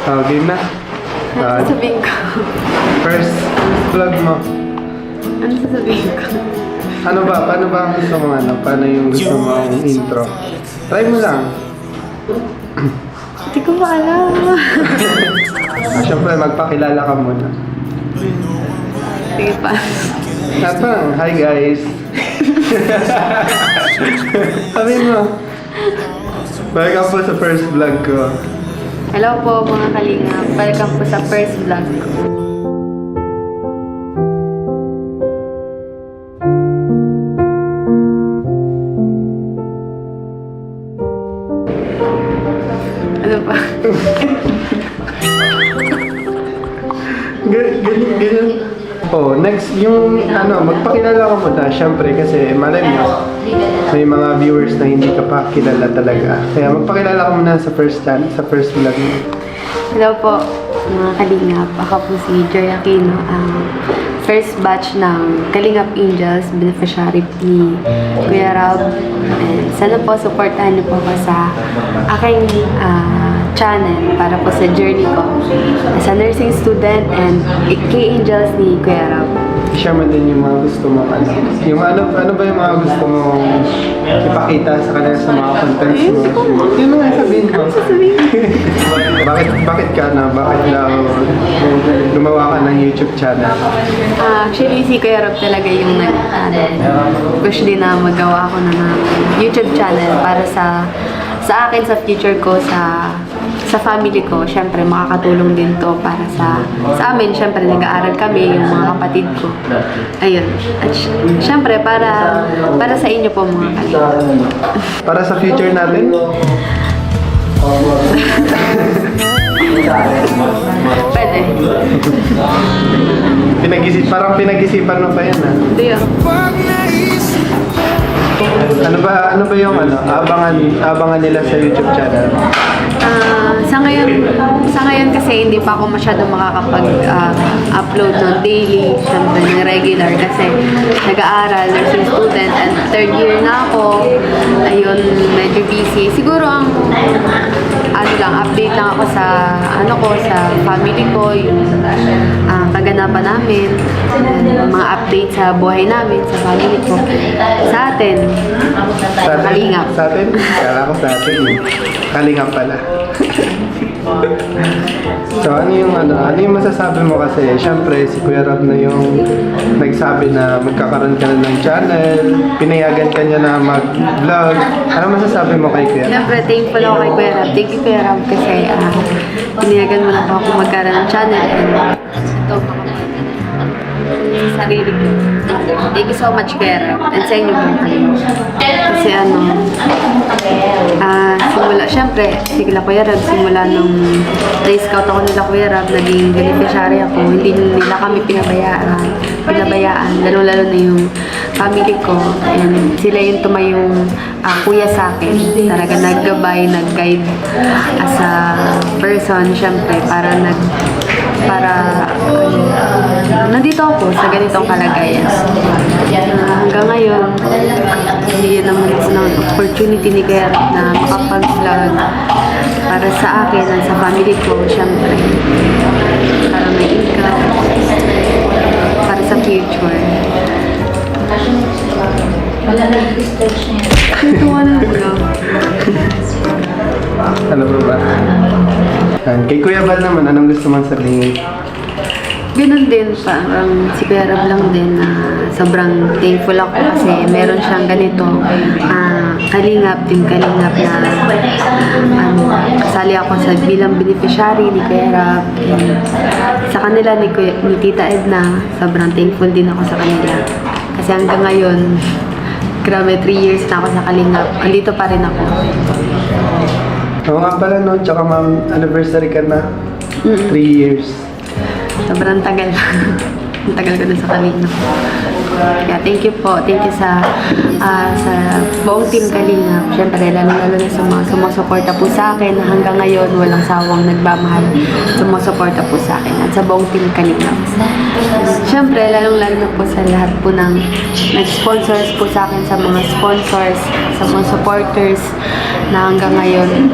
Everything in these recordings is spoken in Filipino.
Game na. Ano sasabihin ko? First vlog mo. Ano sasabihin ko? Ano ba? Paano ba ang gusto mo ano? Paano yung gusto mo ang intro? Try mo lang. Hindi ko pa alam. Siyempre, magpakilala ka muna. Sige pa. Hi guys. Sabi mo. Welcome po sa first vlog ko. Hello po mga kalingap. Welcome po sa first vlog ko. Ano pa? Ganyan. Oh, next, yung magpakilala ka muna, syempre, kasi malay mo, may mga viewers na hindi ka pa kilala talaga. Kaya magpakilala ka muna sa first vlog mo. Hello po mga kalingap. Ako po si Joy Aquino, ang first batch ng Kalingap Angels, beneficiary ni Kuya Rob. And sana po supportahan niyo po ako sa aking channel para po sa journey ko as a nursing student and K-Angels ni Kuya Rob. I-share mo din yung mga gusto mo, ano ba yung mga gusto mo ipakita sa kanila sa mga contents mo? Yun mo nga sabihin ko. Bakit gumawa ka ng YouTube channel? Actually, si Kuya Rob talaga yung push din na magawa ako ng YouTube channel para sa akin, sa future ko, sa family ko. Syempre, makakatulong din to para sa amin. Syempre, nag-aaral kami, yung mga kapatid ko. Ayun. At syempre, para sa inyo po mga kalingap. Para sa future natin? Pwede. Parang pinag-isipan mo pa yan, ha? Ito yun. Ano ba yung abangan nila sa YouTube channel? Sa ngayon kasi hindi pa ako masyado makakapag-upload ng daily, syempre ng regular kasi nag-aaral, nursing student, and third year na ako. Ayun, medyo busy. Siguro ang update lang ako sa sa family ko, yung kaganapan namin, mga update sa buhay namin, sa family ko, sa atin, Kalingap. Sa atin? Kala ko sa atin. Kalingap pala. So, ano yung masasabi mo kasi? Siyempre, si Kuya Rob na yung nagsabi na magkakaroon ka na ng channel, pinayagan ka niya na mag-vlog. Ano masasabi mo kay Kuya Rob? Siyempre, thankful ako kay Kuya Rob. Thank you, Kuya Rob, kasi pinayagan mo na ako magkaroon ng channel. And ito, sarili ko. Thank you so much, Kuya Rob. And sa inyo po. Kasi syempre, si Kuya Rob, simula nung na-scout ako nila Kuya Rob, naging beneficiary ako. Hindi nila kami pinabayaan, lalo-lalo na yung family ko. And sila yung tumayong kuya sa akin. Talaga naggabay, nag-guide as a person, syempre, nandito ako sa ganitong kalagayan. Hanggang ngayon, yun naman ng opportunity ni Kuya Rob na makapag-vlog para sa akin at sa family ko, syempre, para may income, para sa future. Tuwa na ako. Ano ba? Kay Kuya Val naman, anong gusto mong sabihin? Ganun din, parang si Kuya Rob lang din na sobrang thankful ako kasi meron siyang ganito, Team Kalingap na kasali ako sa bilang beneficiary ni Kuya Rob. Sa kanila ni Tita Edna, sobrang thankful din ako sa kanila. Kasi hanggang ngayon, grabe 3 years na ako sa Kalingap. Andito pa rin ako. Oo nga pala no, tsaka ma'am, anniversary ka na. 3 years. Sobrang tagal. Ang tagal ko na sa Kalingap. Kaya thank you po. Thank you sa buong team Kalingap. Siyempre, lalo na sa mga sumusuporta po sa akin na hanggang ngayon walang sawang nagmamahal. Sumusuporta po sa akin at sa buong team Kalingap. Siyempre, lalo na po sa lahat po ng nag-sponsors po sa akin, sa mga sponsors, sa mga supporters na hanggang ngayon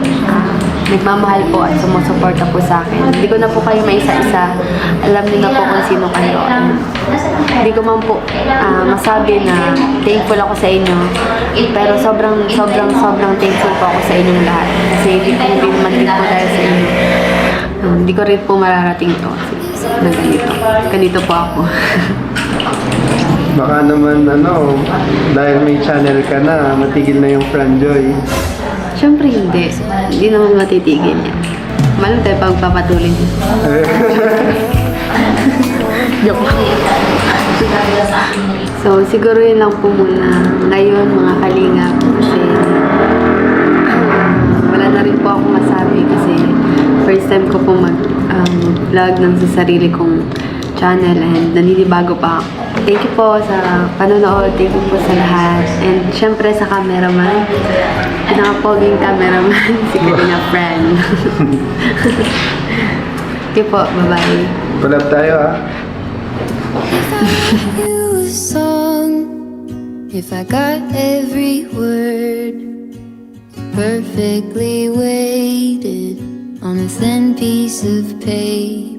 nagmamahal po at sumusuporta po sa akin. Hindi ko na po kayo maisa-isa. Alam niyo na po kung sino kayo. Hindi ko man po masabi na thankful ako sa inyo. Pero sobrang thankful po ako sa inyong lahat. Kasi hindi naman din po dahil sa inyo. Hindi ko rin po mararating to na ganito. Ganito po ako. Baka naman dahil may channel ka na, matigil na yung Franjoy. Siyempre hindi. Hindi naman matitigil yan. Malang tayo pagpapatuloy niya. Joke lang. So, siguro yun lang po muna. Ngayon, mga kalingap. Kasi wala na rin po ako masabi kasi first time ko po mag-vlog ng sa sarili kong channel and naninibago pa ako. Thank you po sa panonood. Thank you po sa lahat. And syempre sa cameraman. Pinakapoging cameraman. Si Karina Friend. Okay po. Bye-bye. Collab tayo If I wrote you a song, if I got every word perfectly weighted on a thin piece of paper.